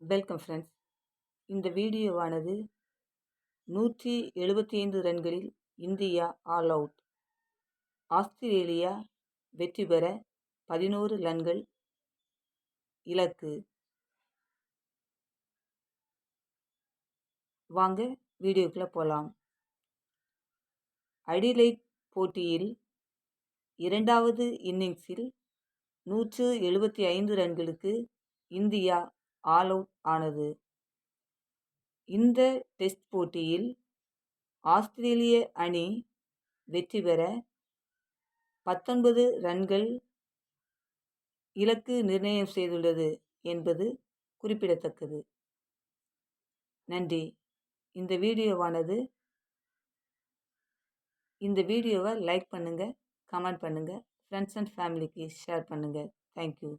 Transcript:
Welcome friends. இந்த வீடியோவானது 175 ரன்களில் India all out. Australia வெற்றி பெற 11 ரன்கள் இலக்கு. வாங்க வீடியோக்குள்ளே போகலாம். அடிலைட் போட்டியில் இரண்டாவது இன்னிங்ஸில் 175 ரன்களுக்கு இந்தியா ஆல் அவுட் ஆனது. இந்த டெஸ்ட் போட்டியில் ஆஸ்திரேலிய அணி வெற்றி பெற 19 ரன்கள் இலக்கு நிர்ணயம் செய்துள்ளது என்பது குறிப்பிடத்தக்கது. நன்றி. இந்த வீடியோவை லைக் பண்ணுங்கள், கமெண்ட் பண்ணுங்கள், ஃப்ரெண்ட்ஸ் அண்ட் ஃபேமிலிக்கு ஷேர் பண்ணுங்கள். தேங்க்யூ.